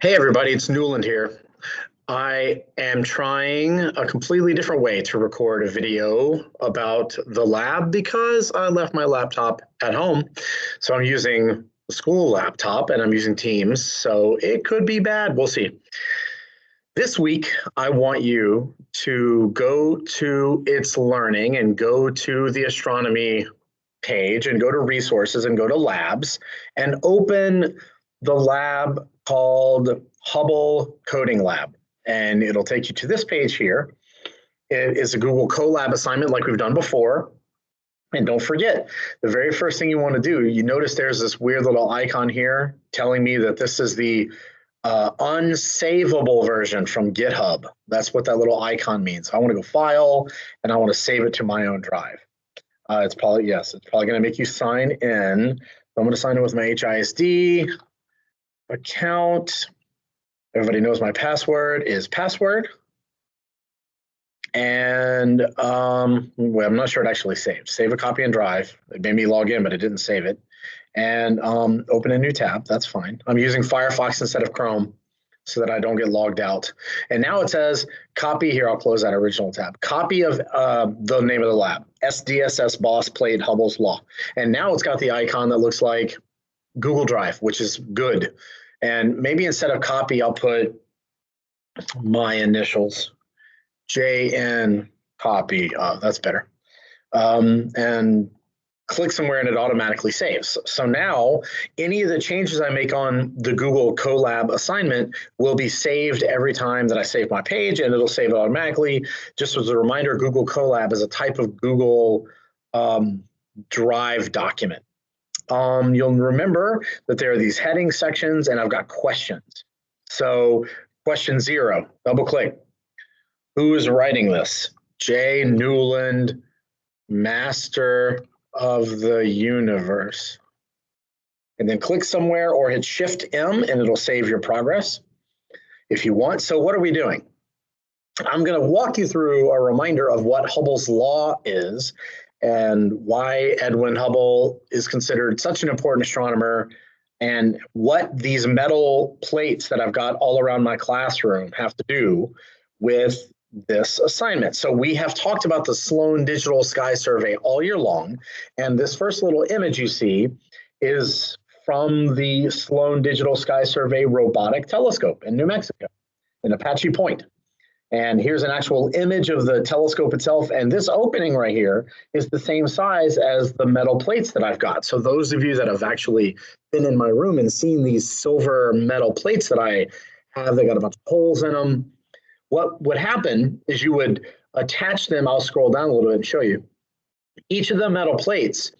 Hey everybody, it's Newland here. I am trying a completely different way to record a video about the lab because I left my laptop at home. So I'm using the school laptop and I'm using Teams, so it could be bad. We'll see. This week, I want you to go to It's Learning and go to the astronomy page and go to resources and go to labs and open the lab called Hubble Coding Lab. And it'll take you to this page here. It is a Google Colab assignment like we've done before. And don't forget, the very first thing you want to do, you notice there's this weird little icon here telling me that this is the unsavable version from GitHub. That's what that little icon means. I want to go File, and I want to save it to my own drive. It's probably going to make you sign in. I'm going to sign in with my HISD account. Everybody knows my password is password. And I'm not sure it actually saved. Save a copy and drive. It made me log in, but it didn't save it. And open a new tab. That's fine. I'm using Firefox instead of Chrome so that I don't get logged out. And now it says copy here. I'll close that original tab. Copy of the name of the lab, SDSS Boss Played Hubble's Law. And now it's got the icon that looks like Google Drive, which is good. And maybe instead of copy, I'll put my initials, JN copy. That's better. And click somewhere and it automatically saves. So now any of the changes I make on the Google Colab assignment will be saved every time that I save my page, and it'll save it automatically. Just as a reminder, Google Colab is a type of Google Drive document. You'll remember that there are these heading sections and I've got questions. So question 0, double click. Who is writing this? J. Newland, Master of the Universe. And then click somewhere or hit Shift M and it'll save your progress if you want. So what are we doing? I'm going to walk you through a reminder of what Hubble's law is and why Edwin Hubble is considered such an important astronomer, and what these metal plates that I've got all around my classroom have to do with this assignment. So we have talked about the Sloan Digital Sky Survey all year long, and this first little image you see is from the Sloan Digital Sky Survey robotic telescope in New Mexico, in Apache Point. And here's an actual image of the telescope itself, and this opening right here is the same size as the metal plates that I've got. So those of you that have actually been in my room and seen these silver metal plates that I have, they got a bunch of holes in them. What would happen is you would attach them. I'll scroll down a little bit and show you. Each of the metal plates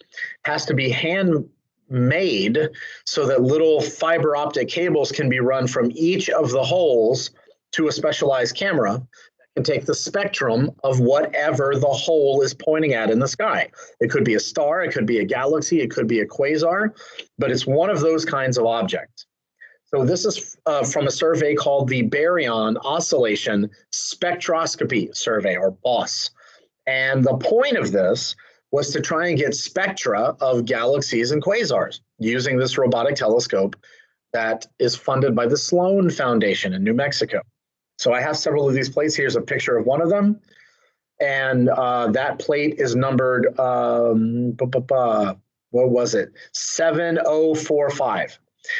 has to be handmade so that little fiber optic cables can be run from each of the holes to a specialized camera that can take the spectrum of whatever the hole is pointing at in the sky. It could be a star, it could be a galaxy, it could be a quasar, but it's one of those kinds of objects. So this is from a survey called the Baryon Oscillation Spectroscopy Survey, or BOSS. And the point of this was to try and get spectra of galaxies and quasars using this robotic telescope that is funded by the Sloan Foundation in New Mexico. So I have several of these plates. Here's a picture of one of them. And that plate is numbered, what was it? 7045.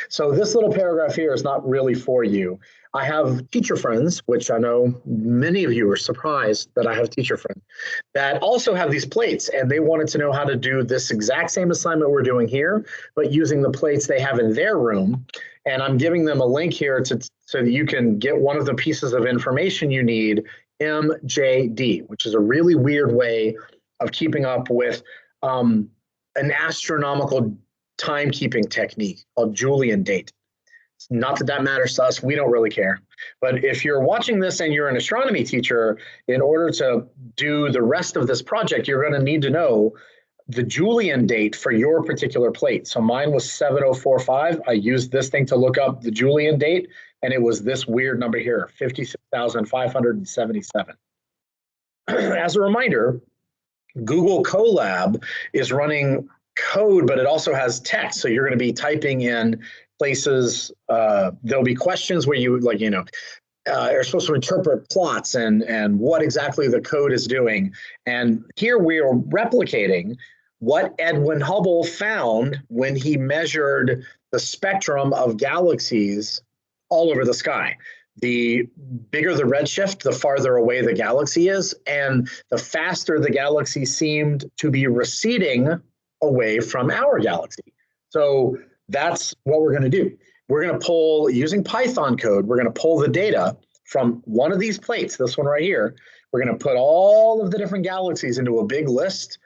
So this little paragraph here is not really for you. I have teacher friends, which I know many of you are surprised that I have teacher friends, that also have these plates, and they wanted to know how to do this exact same assignment we're doing here, but using the plates they have in their room. And I'm giving them a link here so that you can get one of the pieces of information you need, MJD, which is a really weird way of keeping up with an astronomical timekeeping technique called Julian date. Not that that matters to us, we don't really care. But if you're watching this and you're an astronomy teacher, in order to do the rest of this project, you're going to need to know the Julian date for your particular plate. So mine was 7045. I used this thing to look up the Julian date, and it was this weird number here, 56,577. As a reminder, Google Colab is running code, but it also has text. So you're going to be typing in places, there'll be questions where you are supposed to interpret plots and what exactly the code is doing. And here we are replicating what Edwin Hubble found when he measured the spectrum of galaxies all over the sky. The bigger the redshift, the farther away the galaxy is, and the faster the galaxy seemed to be receding away from our galaxy. So that's what we're going to do. We're going to pull, using Python code, we're going to pull the data from one of these plates, this one right here. We're going to put all of the different galaxies into a big list.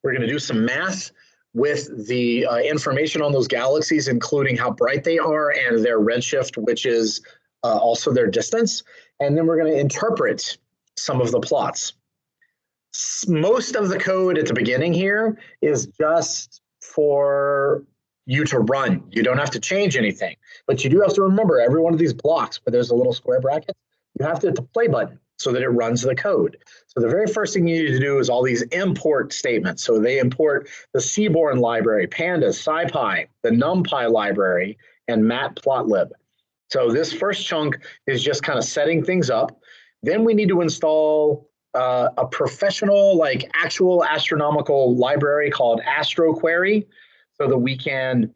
We're going to do some math with the information on those galaxies, including how bright they are and their redshift, which is also their distance. And then we're going to interpret some of the plots. Most of the code at the beginning here is just for you to run. You don't have to change anything, but you do have to remember every one of these blocks where there's a little square bracket, you have to hit the play button so that it runs the code. So the very first thing you need to do is all these import statements. So they import the Seaborn library, Pandas, SciPy, the NumPy library, and Matplotlib. So this first chunk is just kind of setting things up. Then we need to install a professional, like actual astronomical library called AstroQuery, so that we can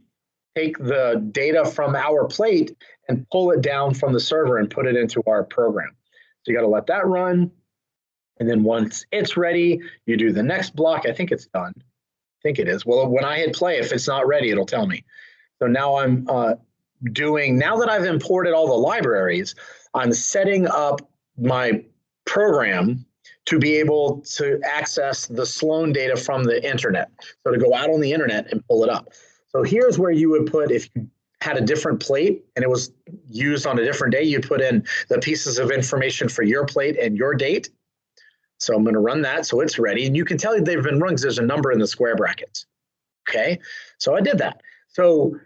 take the data from our plate and pull it down from the server and put it into our program. So you got to let that run. And then once it's ready, you do the next block. I think it's done. I think it is. Well, when I hit play, if it's not ready, it'll tell me. So now I'm now that I've imported all the libraries, I'm setting up my program to be able to access the Sloan data from the internet. So to go out on the internet and pull it up. So here's where you would put, if you had a different plate and it was used on a different day, you'd put in the pieces of information for your plate and your date. So I'm going to run that so it's ready. And you can tell they've been run because there's a number in the square brackets. Okay, so I did that. So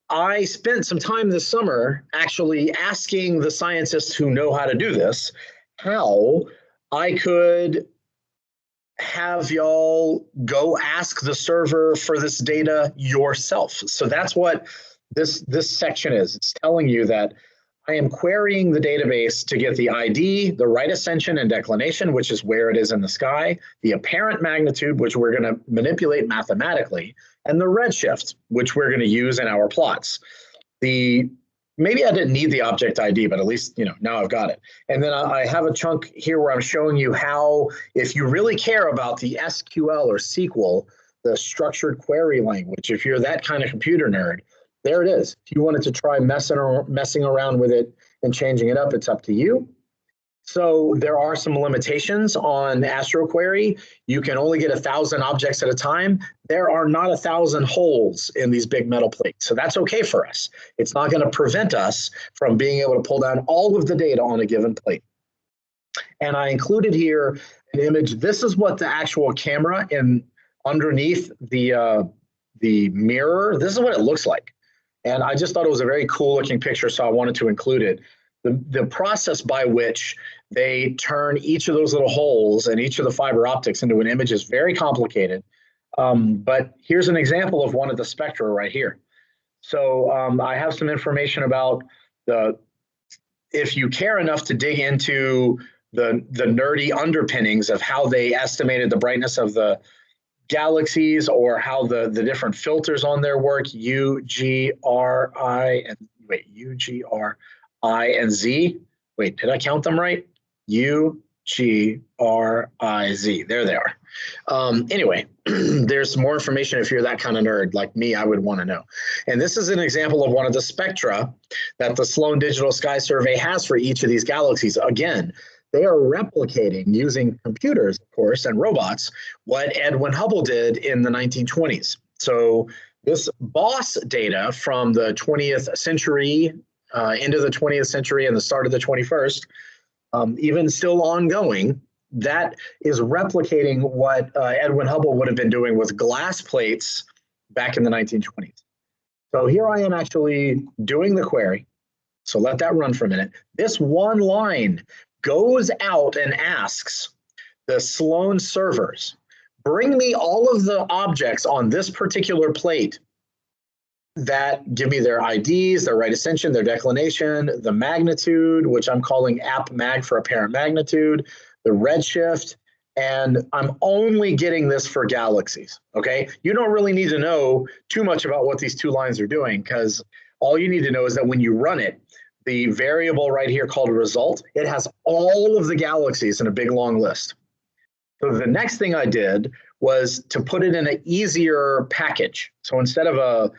I spent some time this summer actually asking the scientists who know how to do this, how I could have y'all go ask the server for this data yourself. So that's what this section is. It's telling you that I am querying the database to get the ID, the right ascension and declination, which is where it is in the sky, the apparent magnitude, which we're going to manipulate mathematically, and the redshift, which we're going to use in our plots. Maybe I didn't need the object ID, but at least, now I've got it. And then I have a chunk here where I'm showing you how, if you really care about the SQL or SQL, the structured query language, if you're that kind of computer nerd, there it is. If you wanted to try messing around with it and changing it up, it's up to you. So there are some limitations on AstroQuery. You can only get 1,000 objects at a time. There are not 1,000 holes in these big metal plates. So that's okay for us. It's not going to prevent us from being able to pull down all of the data on a given plate. And I included here an image. This is what the actual camera underneath the mirror, this is what it looks like. And I just thought it was a very cool looking picture, so I wanted to include it. The process by which they turn each of those little holes and each of the fiber optics into an image is very complicated. But here's an example of one of the spectra right here. So I have some information about if you care enough to dig into the nerdy underpinnings of how they estimated the brightness of the galaxies or how the different filters on their work, U, G, R, I, and Z. Wait, did I count them right? U, G, R, I, Z. There they are. Anyway, there's more information if you're that kind of nerd like me, I would want to know. And this is an example of one of the spectra that the Sloan Digital Sky Survey has for each of these galaxies. Again, they are replicating, using computers, of course, and robots, what Edwin Hubble did in the 1920s. So this BOSS data from the 20th century, into the 20th century and the start of the 21st, even still ongoing, that is replicating what Edwin Hubble would have been doing with glass plates back in the 1920s. So here I am actually doing the query. So let that run for a minute. This one line goes out and asks the Sloan servers, bring me all of the objects on this particular plate that give me their IDs, their right ascension, their declination, the magnitude, which I'm calling app-mag for apparent magnitude, the redshift, and I'm only getting this for galaxies, okay? You don't really need to know too much about what these two lines are doing, because all you need to know is that when you run it, the variable right here called result, it has all of the galaxies in a big long list. So the next thing I did was to put it in an easier package. So instead of a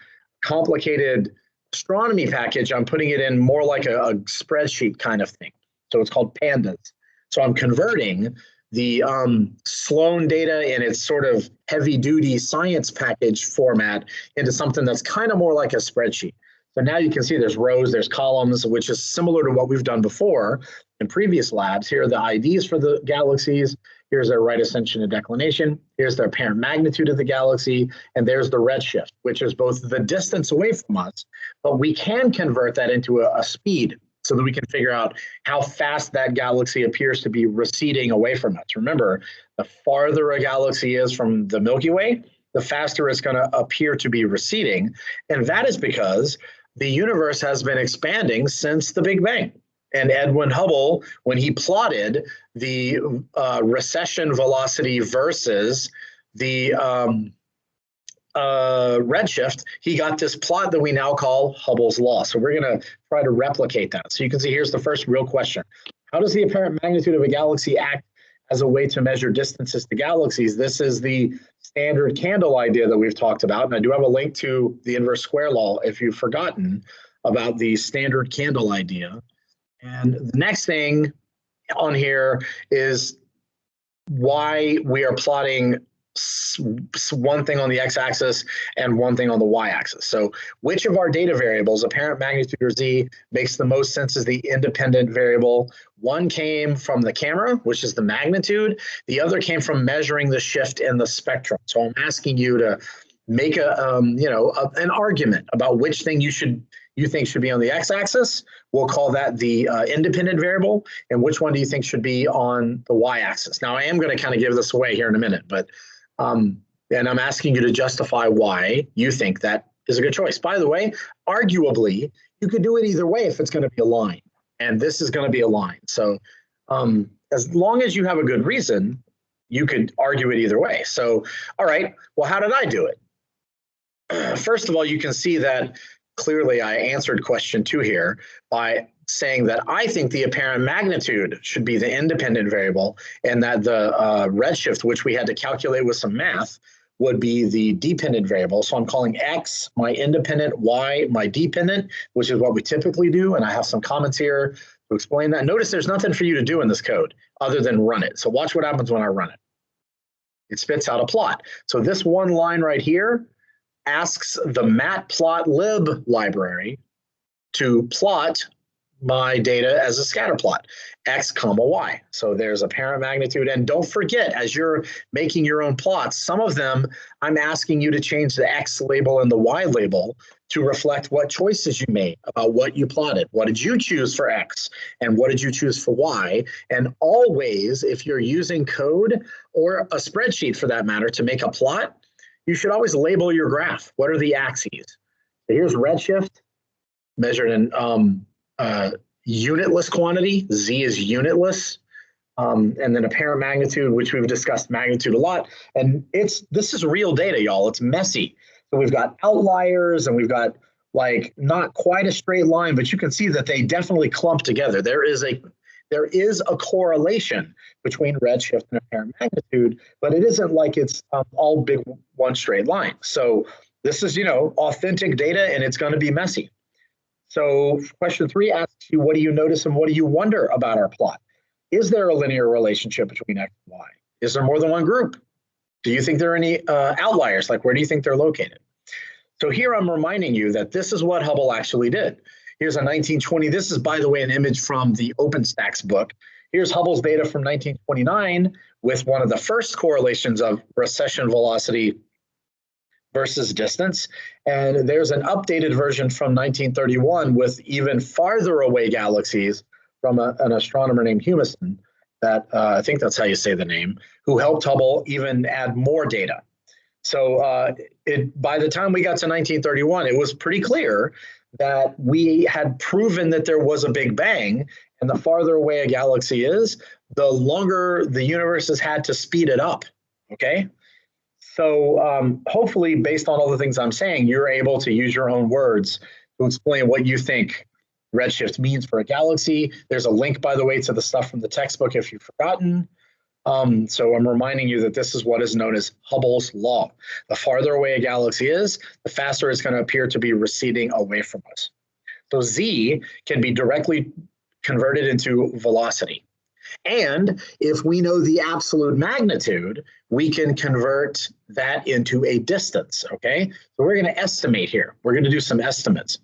complicated astronomy package, I'm putting it in more like a spreadsheet kind of thing. So it's called Pandas. So I'm converting the Sloan data in its sort of heavy-duty science package format into something that's kind of more like a spreadsheet. So now you can see there's rows, there's columns, which is similar to what we've done before in previous labs. Here are the IDs for the galaxies. Here's their right ascension and declination. Here's their apparent magnitude of the galaxy. And there's the redshift, which is both the distance away from us, but we can convert that into a speed so that we can figure out how fast that galaxy appears to be receding away from us. Remember, the farther a galaxy is from the Milky Way, the faster it's going to appear to be receding. And that is because the universe has been expanding since the Big Bang. And Edwin Hubble, when he plotted the recession velocity versus the redshift, he got this plot that we now call Hubble's law. So we're going to try to replicate that. So you can see here's the first real question. How does the apparent magnitude of a galaxy act as a way to measure distances to galaxies? This is the standard candle idea that we've talked about. And I do have a link to the inverse square law if you've forgotten about the standard candle idea. And the next thing on here is why we are plotting one thing on the x-axis and one thing on the y-axis. So which of our data variables, apparent magnitude or z, makes the most sense as the independent variable? One came from the camera, which is the magnitude. The other came from measuring the shift in the spectrum. So I'm asking you to make an argument about which thing you think should be on the x-axis. We'll call that the independent variable. And which one do you think should be on the y-axis? Now, I am going to kind of give this away here in a minute, but and I'm asking you to justify why you think that is a good choice. By the way, arguably, you could do it either way if it's going to be a line. And this is going to be a line. So as long as you have a good reason, you could argue it either way. So, all right, well, how did I do it? First of all, you can see that clearly I answered question 2 here by saying that I think the apparent magnitude should be the independent variable and that the redshift, which we had to calculate with some math, would be the dependent variable. So I'm calling x my independent, y my dependent, which is what we typically do. And I have some comments here to explain that. Notice there's nothing for you to do in this code other than run it. So watch what happens when I run it. It spits out a plot. So this one line right here asks the matplotlib library to plot my data as a scatter plot, x comma y. So there's apparent magnitude. And don't forget, as you're making your own plots, some of them I'm asking you to change the x label and the y label to reflect what choices you made about what you plotted. What did you choose for x and what did you choose for y? And always, if you're using code or a spreadsheet for that matter to make a plot, you should always label your graph. What are the axes? So here's redshift measured in unitless quantity. Z is unitless. And then apparent magnitude, which we've discussed magnitude a lot. And this is real data, y'all. It's messy. So we've got outliers and we've got like not quite a straight line, but you can see that they definitely clump together. There is a correlation between redshift and apparent magnitude, but it isn't like it's all big one straight line. So this is, authentic data and it's going to be messy. So question 3 asks you, what do you notice and what do you wonder about our plot? Is there a linear relationship between x and y? Is there more than one group? Do you think there are any outliers? Like, where do you think they're located? So here I'm reminding you that this is what Hubble actually did. Here's a 1920. This is, by the way, an image from the OpenStax book. Here's Hubble's data from 1929 with one of the first correlations of recession velocity versus distance. And there's an updated version from 1931 with even farther away galaxies from an astronomer named Humason that I think that's how you say the name, who helped Hubble even add more data. So by the time we got to 1931, it was pretty clear that we had proven that there was a Big Bang, and the farther away a galaxy is, the longer the universe has had to speed it up, okay? So hopefully, based on all the things I'm saying, you're able to use your own words to explain what you think redshift means for a galaxy. There's a link, by the way, to the stuff from the textbook if you've forgotten. So I'm reminding you that this is what is known as Hubble's law. The farther away a galaxy is, the faster it's going to appear to be receding away from us. So Z can be directly converted into velocity. And if we know the absolute magnitude, we can convert that into a distance, okay? So we're going to estimate here. We're going to do some estimates.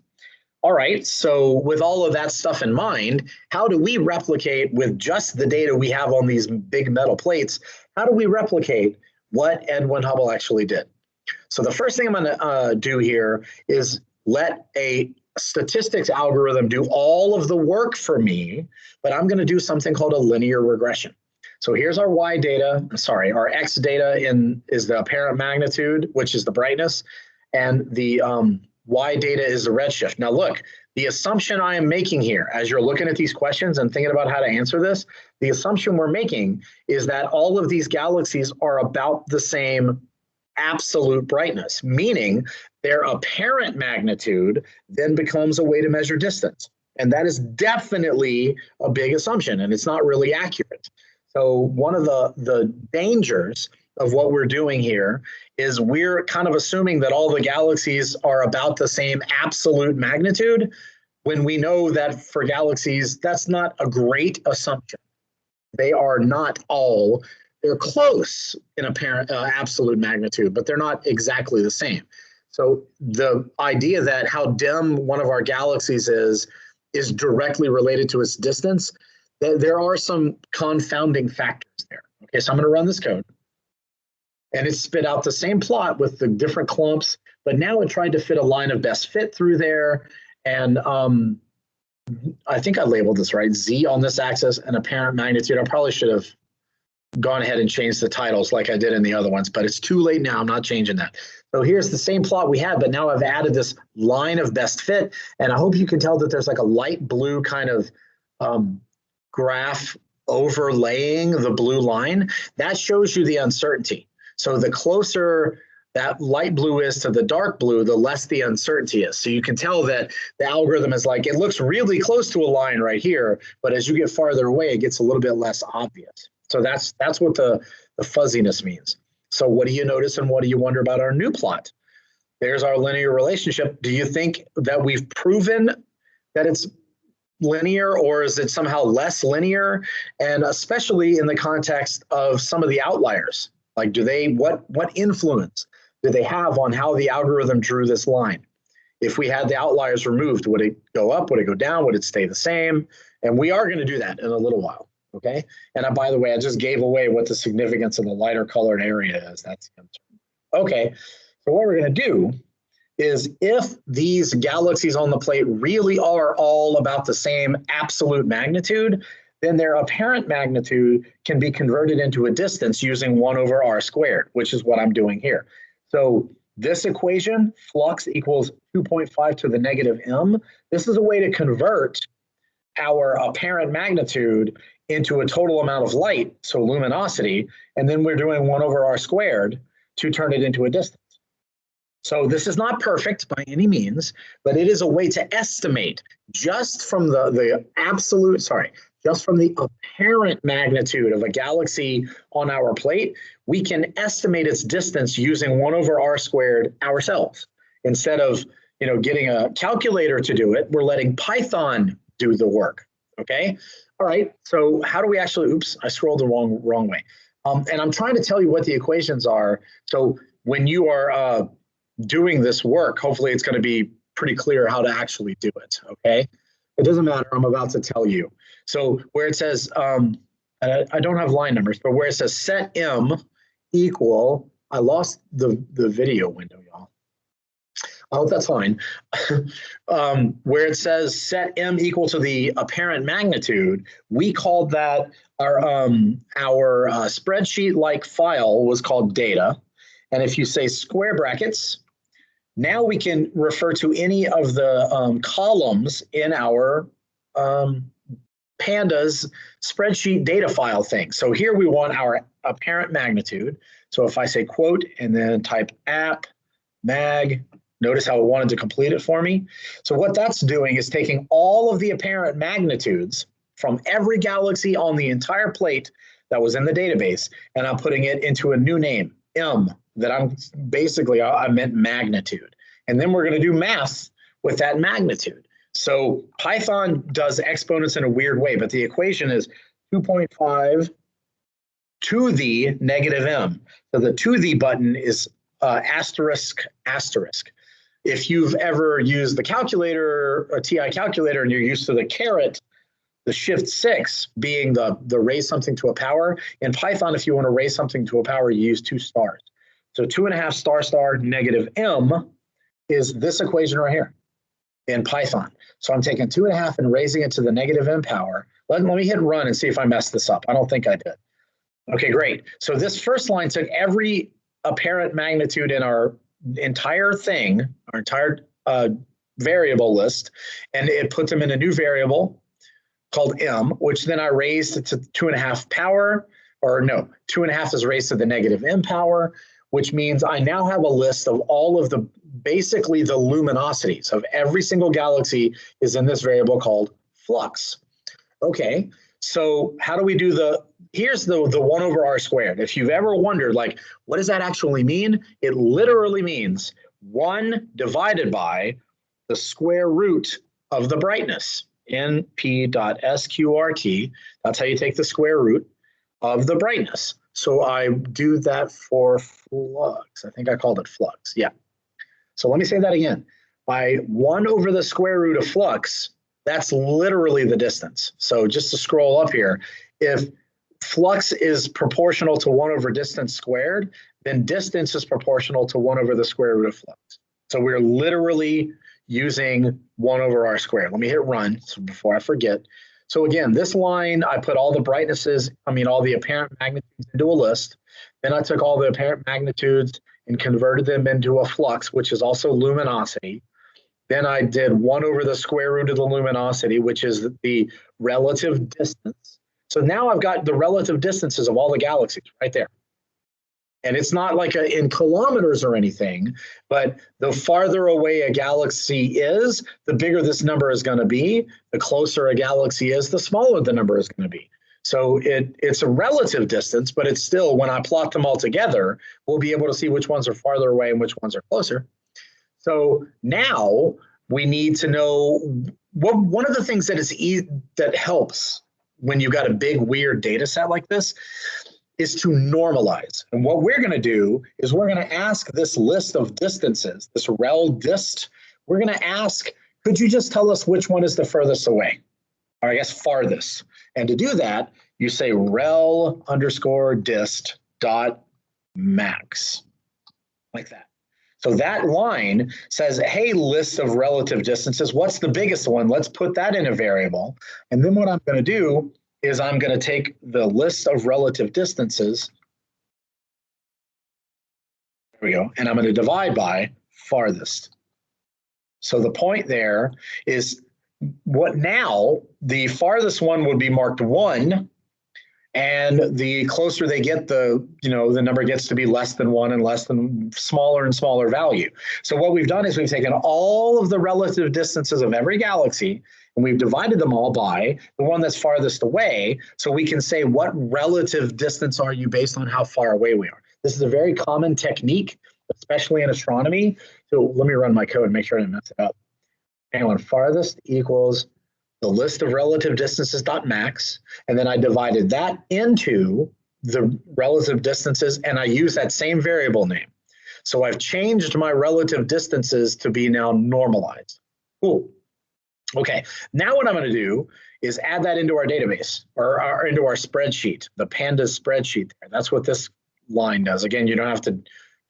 All right, so with all of that stuff in mind, how do we replicate with just the data we have on these big metal plates, how do we replicate what Edwin Hubble actually did? So the first thing I'm going to do here is let a statistics algorithm do all of the work for me, but I'm going to do something called a linear regression. So here's our Y data, sorry, our X data is the apparent magnitude, which is the brightness, and the Y data is the redshift. Now look, the assumption I am making here, as you're looking at these questions and thinking about how to answer this, the assumption we're making is that all of these galaxies are about the same absolute brightness, meaning their apparent magnitude then becomes a way to measure distance. And that is definitely a big assumption, and it's not really accurate. So one of the dangers of what we're doing here is we're kind of assuming that all the galaxies are about the same absolute magnitude, when we know that for galaxies, that's not a great assumption. They are not all, they're close in apparent absolute magnitude, but they're not exactly the same. So the idea that how dim one of our galaxies is directly related to its distance, there are some confounding factors there. Okay, so I'm going to run this code. And it spit out the same plot with the different clumps, but now it tried to fit a line of best fit through there. And I think I labeled this right, Z on this axis and apparent magnitude. I probably should have gone ahead and changed the titles like I did in the other ones, but it's too late now. I'm not changing that. So here's the same plot we had, but now I've added this line of best fit. And I hope you can tell that there's like a light blue kind of graph overlaying the blue line. That shows you the uncertainty. So the closer that light blue is to the dark blue, the less the uncertainty is. So you can tell that the algorithm is like, it looks really close to a line right here, but as you get farther away, it gets a little bit less obvious. So that's what the fuzziness means. So what do you notice and what do you wonder about our new plot? There's our linear relationship. Do you think that we've proven that it's linear, or is it somehow less linear? And especially in the context of some of the outliers, like what influence do they have on how the algorithm drew this line? If we had the outliers removed, would it go up? Would it go down? Would it stay the same? And we are going to do that in a little while. Okay. And by the way, I just gave away what the significance of the lighter colored area is. That's okay. So what we're going to do is, if these galaxies on the plate really are all about the same absolute magnitude, then their apparent magnitude can be converted into a distance using 1 over r squared, which is what I'm doing here. So this equation, flux equals 2.5 to the negative m. This is a way to convert our apparent magnitude into a total amount of light, so luminosity, and then we're doing 1 over r squared to turn it into a distance. So this is not perfect by any means, but it is a way to estimate just from the apparent magnitude of a galaxy on our plate, we can estimate its distance using 1 over r squared ourselves. Instead of getting a calculator to do it, we're letting Python do the work. Okay. All right. So how do we actually? Oops, I scrolled the wrong way. And I'm trying to tell you what the equations are. So when you are doing this work, hopefully it's going to be pretty clear how to actually do it. Okay. It doesn't matter. I'm about to tell you. So where it says, I don't have line numbers, but where it says set m equal, I lost the video window, y'all. I hope that's fine. Where it says set m equal to the apparent magnitude, we called that our spreadsheet-like file was called data. And if you say square brackets, now we can refer to any of the columns in our Pandas spreadsheet data file thing. So here we want our apparent magnitude. So if I say quote and then type app mag, notice how it wanted to complete it for me. So what that's doing is taking all of the apparent magnitudes from every galaxy on the entire plate that was in the database, and I'm putting it into a new name, M, that I'm basically, I meant magnitude. And then we're going to do math with that magnitude. So Python does exponents in a weird way, but the equation is 2.5 to the negative m. So the to the button is asterisk, asterisk. If you've ever used the calculator, a TI calculator, and you're used to the caret, the shift 6 being the raise something to a power, in Python, if you want to raise something to a power, you use 2 stars. So 2.5 star star negative m is this equation right here in Python. So I'm taking 2.5 and raising it to the negative m power. Let me hit run and see if I messed this up. I don't think I did. Okay, great. So this first line took every apparent magnitude in our entire thing, our entire variable list, and it put them in a new variable called m, which then I raised to 2.5 power, or no, 2.5 is raised to the negative m power, which means I now have a list of all of the, basically the luminosities of every single galaxy is in this variable called flux. Okay, so how do we do here's the 1 over r squared. If you've ever wondered, like, what does that actually mean? It literally means 1 divided by the square root of the brightness, np.sqrt. That's how you take the square root of the brightness. So I do that for flux. I think I called it flux. Yeah. So let me say that again. By 1 over the square root of flux, that's literally the distance. So just to scroll up here, if flux is proportional to 1 over distance squared, then distance is proportional to 1 over the square root of flux. So we're literally using 1 over r squared. Let me hit run so before I forget. So again, this line, I put all the brightnesses, all the apparent magnitudes into a list. Then I took all the apparent magnitudes and converted them into a flux, which is also luminosity. Then I did 1 over the square root of the luminosity, which is the relative distance. So now I've got the relative distances of all the galaxies right there. And it's not like in kilometers or anything, but the farther away a galaxy is, the bigger this number is going to be. The closer a galaxy is, the smaller the number is going to be. So it's a relative distance, but it's still, when I plot them all together, we'll be able to see which ones are farther away and which ones are closer. So now we need to know one of the things that helps when you've got a big, weird data set like this is to normalize. And what we're going to do is we're going to ask this list of distances, this rel dist, we're going to ask, could you just tell us which one is the furthest away? Or I guess farthest. And to do that, you say rel underscore dist dot max, like that. So that line says, hey, list of relative distances, what's the biggest one? Let's put that in a variable. And then what I'm going to do is I'm going to take the list of relative distances, there we go, and I'm going to divide by farthest. So the point there is what now, the farthest one would be marked 1, and the closer they get, the number gets to be less than 1 and less than smaller and smaller value. So what we've done is we've taken all of the relative distances of every galaxy and we've divided them all by the one that's farthest away, so we can say what relative distance are you based on how far away we are. This is a very common technique, especially in astronomy. So let me run my code and make sure I didn't mess it up. Hang on, farthest equals the list of relative distances dot max, and then I divided that into the relative distances, and I use that same variable name. So I've changed my relative distances to be now normalized. Cool. Okay, now what I'm going to do is add that into our database, or into our spreadsheet, the Pandas spreadsheet there. That's what this line does. Again, you don't have to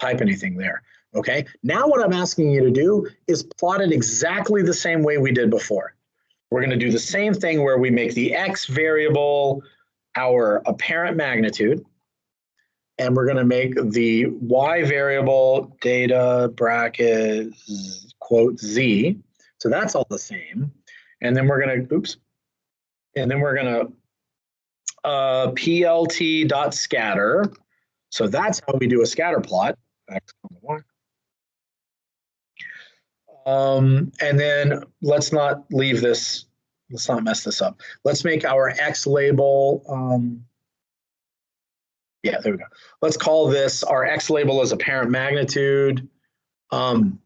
type anything there. Okay, now what I'm asking you to do is plot it exactly the same way we did before. We're going to do the same thing where we make the x variable our apparent magnitude, and we're going to make the y variable data bracket quote z. So that's all the same. And then we're going to, oops, and then we're going to plt.scatter. So that's how we do a scatter plot. And then let's not leave this, let's not mess this up. Let's make our X label, yeah, there we go. Let's call this our X label as apparent magnitude. Oh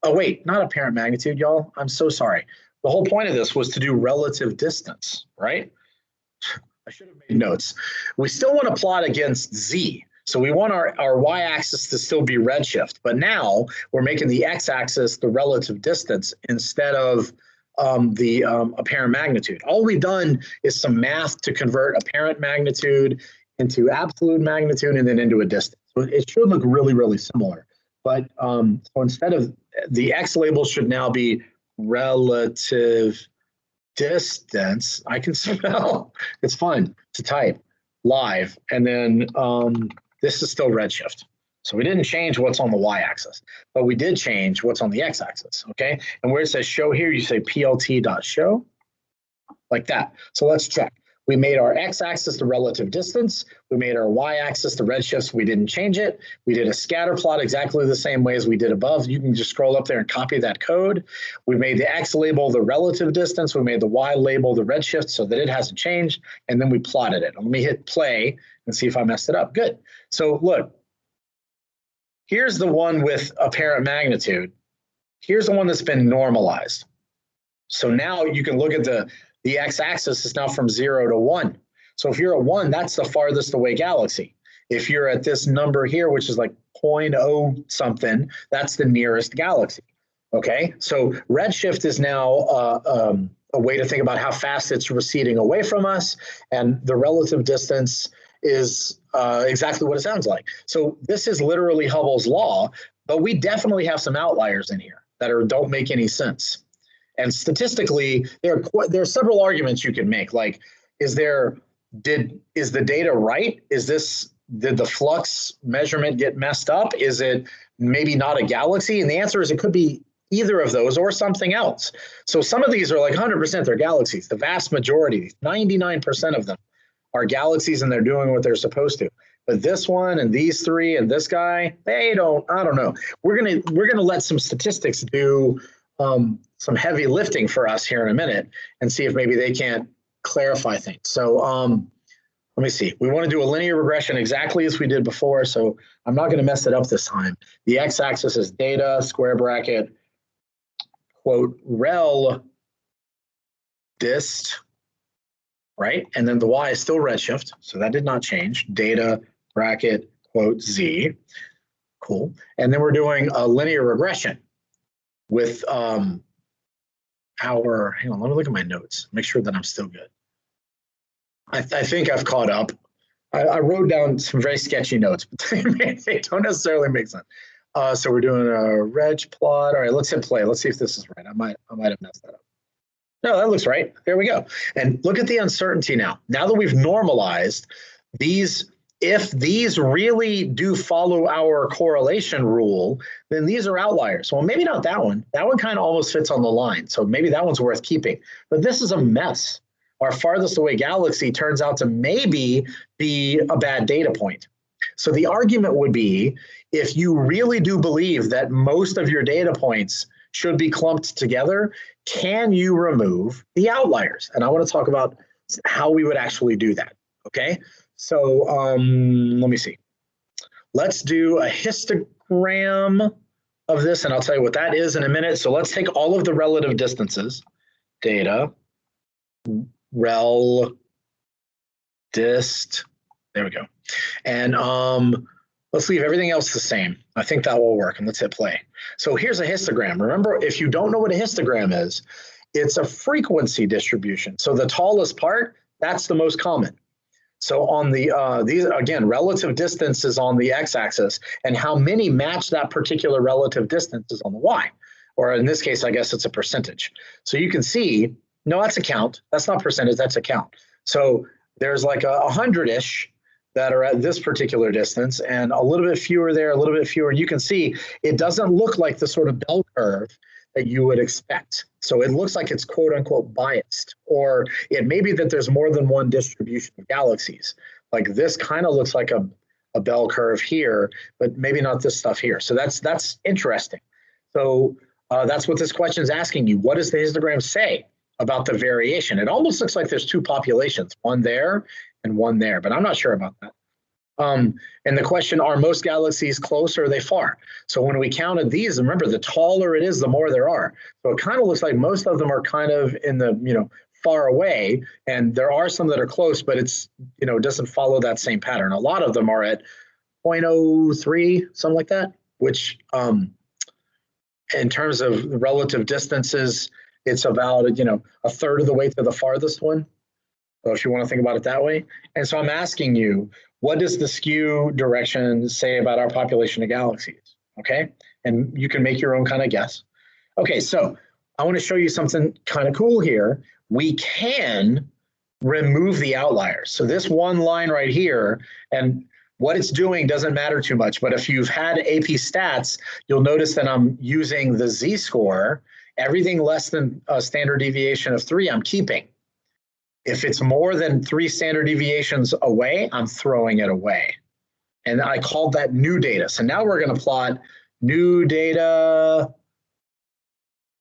wait, not apparent magnitude, y'all. I'm so sorry. The whole point of this was to do relative distance, right? I should have made notes. We still want to plot against Z. So we want our y-axis to still be redshift, but now we're making the x-axis the relative distance instead of the apparent magnitude. All we've done is some math to convert apparent magnitude into absolute magnitude and then into a distance. So it should look really, really similar. But so instead of the x label should now be relative distance. I can spell. It's fun to type live. And then this is still redshift. So we didn't change what's on the y-axis, but we did change what's on the x-axis, okay? And where it says show here, you say plt.show, like that. So let's check. We made our x-axis the relative distance. We made our y-axis the redshift. We didn't change it. We did a scatter plot exactly the same way as we did above. You can just scroll up there and copy that code. We made the x label the relative distance. We made the y label the redshift so that it hasn't changed. And then we plotted it. Let me hit play and see if I messed it up. Good. So look, here's the one with apparent magnitude. Here's the one that's been normalized. So now you can look at the x-axis is now from 0 to 1. So if you're at 1, that's the farthest away galaxy. If you're at this number here, which is like 0.0 something, that's the nearest galaxy. Okay, so redshift is now a way to think about how fast it's receding away from us, and the relative distance is exactly what it sounds like. So this is literally Hubble's law, but we definitely have some outliers in here that don't make any sense. And statistically, there are several arguments you can make. Like, is the data right? Did the flux measurement get messed up? Is it maybe not a galaxy? And the answer is it could be either of those or something else. So some of these are like 100% they're galaxies. The vast majority, 99% of them, are galaxies and they're doing what they're supposed to. But this one and these three and this guy, I don't know. We're gonna let some statistics do some heavy lifting for us here in a minute and see if maybe they can't clarify things. So let me see. We want to do a linear regression exactly as we did before, so I'm not going to mess it up this time. The x-axis is data, square bracket, quote, rel dist, right? And then the y is still redshift, so that did not change. Data, bracket, quote, z. Cool. And then we're doing a linear regression with hang on, let me look at my notes, make sure that I'm still good. I think I've caught up. I wrote down some very sketchy notes, but they don't necessarily make sense. So we're doing a reg plot. All right, let's hit play. Let's see if this is right. I might have messed that up. No, that looks right. There we go. And look at the uncertainty now. Now that we've normalized these, if these really do follow our correlation rule, then these are outliers. Well, maybe not that one. That one kind of almost fits on the line. So maybe that one's worth keeping. But this is a mess. Our farthest away galaxy turns out to maybe be a bad data point. So the argument would be, if you really do believe that most of your data points should be clumped together, can you remove the outliers? And I want to talk about how we would actually do that, okay? So let me see. Let's do a histogram of this, and I'll tell you what that is in a minute. So let's take all of the relative distances, data, rel, dist, there we go. And let's leave everything else the same. I think that will work, and let's hit play. So here's a histogram. Remember, if you don't know what a histogram is, it's a frequency distribution. So the tallest part, that's the most common. So on the, these, again, relative distance is on the x-axis, and how many match that particular relative distance is on the y. Or in this case, I guess it's a percentage. So you can see, no, that's a count. That's not percentage, that's a count. So there's like 100-ish that are at this particular distance, and a little bit fewer there, a little bit fewer. You can see it doesn't look like the sort of bell curve that you would expect. So it looks like it's quote unquote biased, or it may be that there's more than one distribution of galaxies. Like this kind of looks like a bell curve here, but maybe not this stuff here. So that's interesting. So that's what this question is asking you. What does the histogram say about the variation? It almost looks like there's two populations, one there and one there, but I'm not sure about that. And the question, are most galaxies close or are they far? So when we counted these, remember, the taller it is, the more there are. So it kind of looks like most of them are kind of in the, far away, and there are some that are close, but it's, doesn't follow that same pattern. A lot of them are at 0.03, something like that, which in terms of relative distances, it's about, a third of the way to the farthest one. So if you want to think about it that way. And so I'm asking you, what does the skew direction say about our population of galaxies? Okay, and you can make your own kind of guess. Okay, so I want to show you something kind of cool here. We can remove the outliers. So this one line right here, and what it's doing doesn't matter too much, but if you've had AP stats, you'll notice that I'm using the z-score. Everything less than a standard deviation of 3, I'm keeping. If it's more than 3 standard deviations away, I'm throwing it away. And I called that new data. So now we're going to plot new data,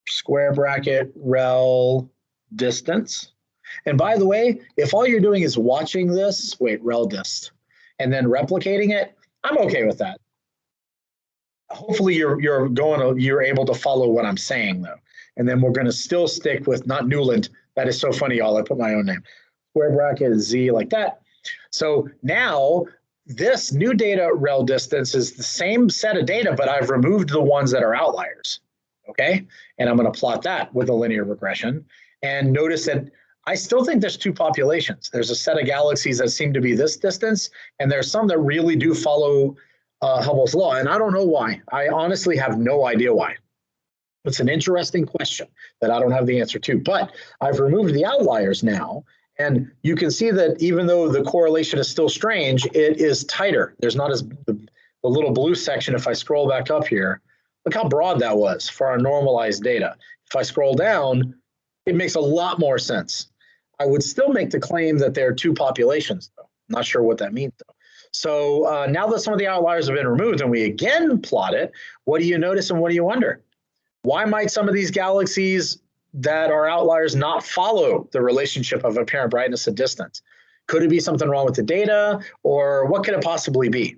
square bracket, rel distance. And by the way, if all you're doing is watching this, rel dist, and then replicating it, I'm okay with that. Hopefully you're able to follow what I'm saying though. And then we're going to still stick with not Newland. That is so funny, y'all. I put my own name. Square bracket Z like that. So now this new data rel distance is the same set of data, but I've removed the ones that are outliers. Okay. And I'm going to plot that with a linear regression. And notice that I still think there's two populations. There's a set of galaxies that seem to be this distance, and there's some that really do follow Hubble's law. And I don't know why. I honestly have no idea why. It's an interesting question that I don't have the answer to, but I've removed the outliers now, and you can see that even though the correlation is still strange, it is tighter. There's not as the little blue section. If I scroll back up here, look how broad that was for our normalized data. If I scroll down, it makes a lot more sense. I would still make the claim that there are two populations, though. I'm not sure what that means, though. So now that some of the outliers have been removed and we again plot it, what do you notice and what do you wonder? Why might some of these galaxies that are outliers not follow the relationship of apparent brightness and distance? Could it be something wrong with the data, or what could it possibly be?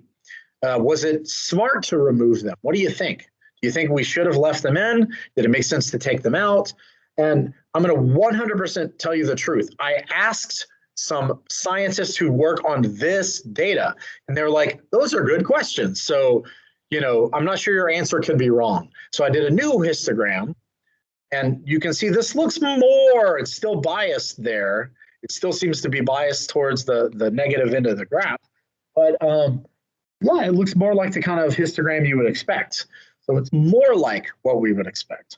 Was it smart to remove them? What do you think? Do you think we should have left them in? Did it make sense to take them out? And I'm going to 100% tell you the truth. I asked some scientists who work on this data, and they're like, those are good questions. So, I'm not sure your answer could be wrong. So I did a new histogram, and you can see this looks more, it's still biased there. It still seems to be biased towards the negative end of the graph. But yeah, it looks more like the kind of histogram you would expect. So it's more like what we would expect.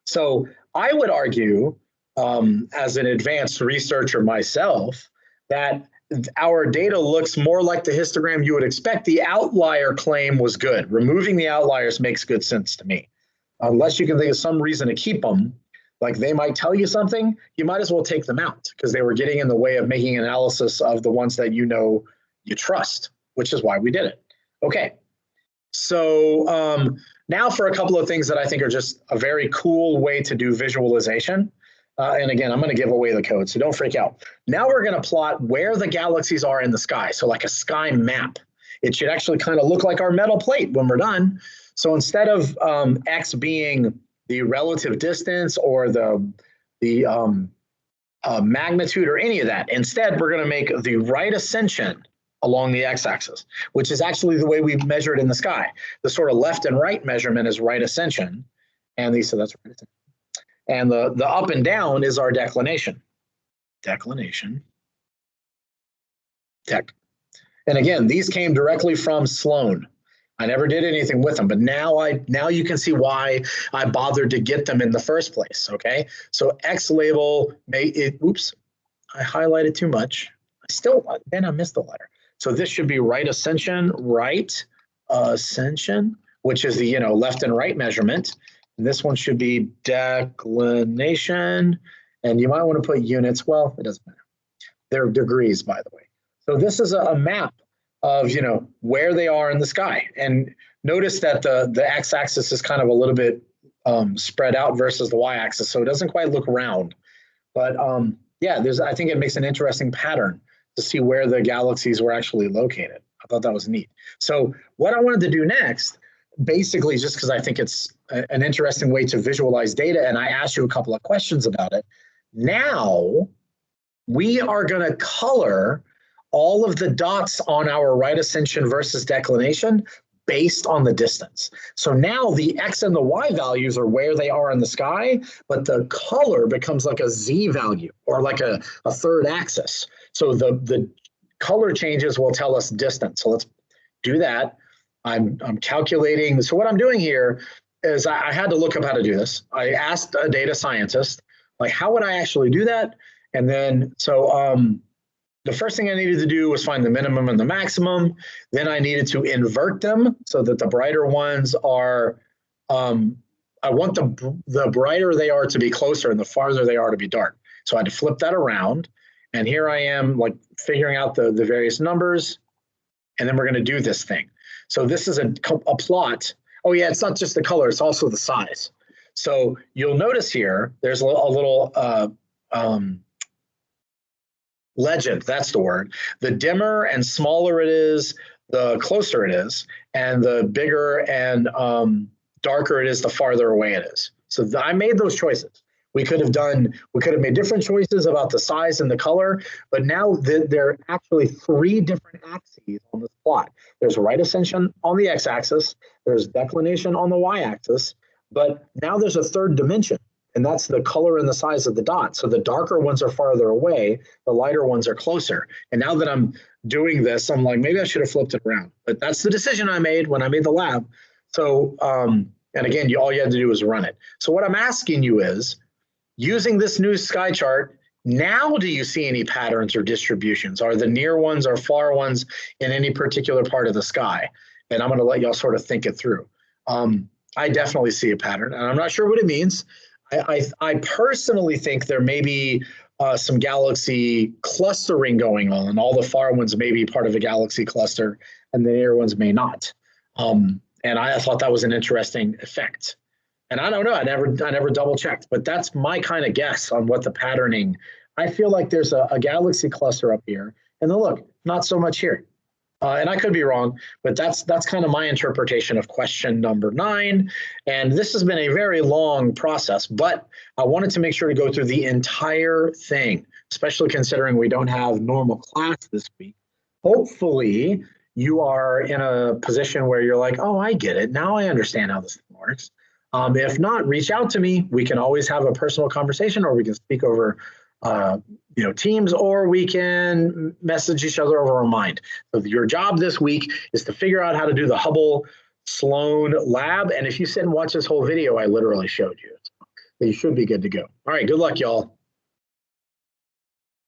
So I would argue, as an advanced researcher myself, that our data looks more like the histogram you would expect. The outlier claim was good. Removing the outliers makes good sense to me. Unless you can think of some reason to keep them, like they might tell you something, you might as well take them out because they were getting in the way of making analysis of the ones that you trust, which is why we did it. Okay, so now for a couple of things that I think are just a very cool way to do visualization. And again, I'm going to give away the code, so don't freak out. Now we're going to plot where the galaxies are in the sky. So like a sky map. It should actually kind of look like our metal plate when we're done. So instead of x being the relative distance or the magnitude or any of that, instead we're going to make the right ascension along the x-axis, which is actually the way we measure it in the sky. The sort of left and right measurement is right ascension, and so that's right ascension. And the up and down is our declination. Declination. Tech. And again, these came directly from Sloan. I never did anything with them, but now you can see why I bothered to get them in the first place. Okay, so X label oops, I highlighted too much. I missed the letter. So this should be right ascension, which is the left and right measurement. And this one should be declination, and you might want to put units. Well, it doesn't matter. They're degrees, by the way. So this is a map of where they are in the sky. And notice that the x-axis is kind of a little bit spread out versus the y-axis, so it doesn't quite look round. But yeah, I think it makes an interesting pattern to see where the galaxies were actually located. I thought that was neat. So what I wanted to do next, basically just because I think it's an interesting way to visualize data, and I asked you a couple of questions about it. Now we are going to color all of the dots on our right ascension versus declination based on the distance. So now the x and the y values are where they are in the sky, but the color becomes like a z value or like a third axis. So the color changes will tell us distance. So let's do that. I'm calculating. So what I'm doing here is I had to look up how to do this. I asked a data scientist, like, how would I actually do that? And then, so the first thing I needed to do was find the minimum and the maximum. Then I needed to invert them so that the brighter ones are, I want the brighter they are to be closer and the farther they are to be dark. So I had to flip that around. And here I am like figuring out the various numbers. And then we're going to do this thing. So this is a plot. Oh yeah, it's not just the color, it's also the size. So you'll notice here, there's a little legend, that's the word. The dimmer and smaller it is, the closer it is, and the bigger and darker it is, the farther away it is. So I made those choices. We could have made different choices about the size and the color, but now there are actually 3 different axes on this plot. There's right ascension on the x-axis, there's declination on the y-axis, but now there's a third dimension, and that's the color and the size of the dot. So the darker ones are farther away, the lighter ones are closer. And now that I'm doing this, I'm like, maybe I should have flipped it around. But that's the decision I made when I made the lab. So, and again, all you had to do was run it. So what I'm asking you is, using this new sky chart, now do you see any patterns or distributions? Are the near ones or far ones in any particular part of the sky? And I'm going to let y'all sort of think it through. I definitely see a pattern, and I'm not sure what it means. I personally think there may be some galaxy clustering going on. All the far ones may be part of a galaxy cluster, and the near ones may not. And I thought that was an interesting effect. And I don't know, I never double checked, but that's my kind of guess on what the patterning. I feel like there's a galaxy cluster up here, and then look, not so much here. And I could be wrong, but that's kind of my interpretation of question number 9. And this has been a very long process, but I wanted to make sure to go through the entire thing, especially considering we don't have normal class this week. Hopefully you are in a position where you're like, oh, I get it. Now I understand how this works. If not, reach out to me. We can always have a personal conversation, or we can speak over Teams, or we can message each other over a Mind. So your job this week is to figure out how to do the Hubble Sloan lab. And if you sit and watch this whole video, I literally showed you. So you should be good to go. All right, good luck, y'all.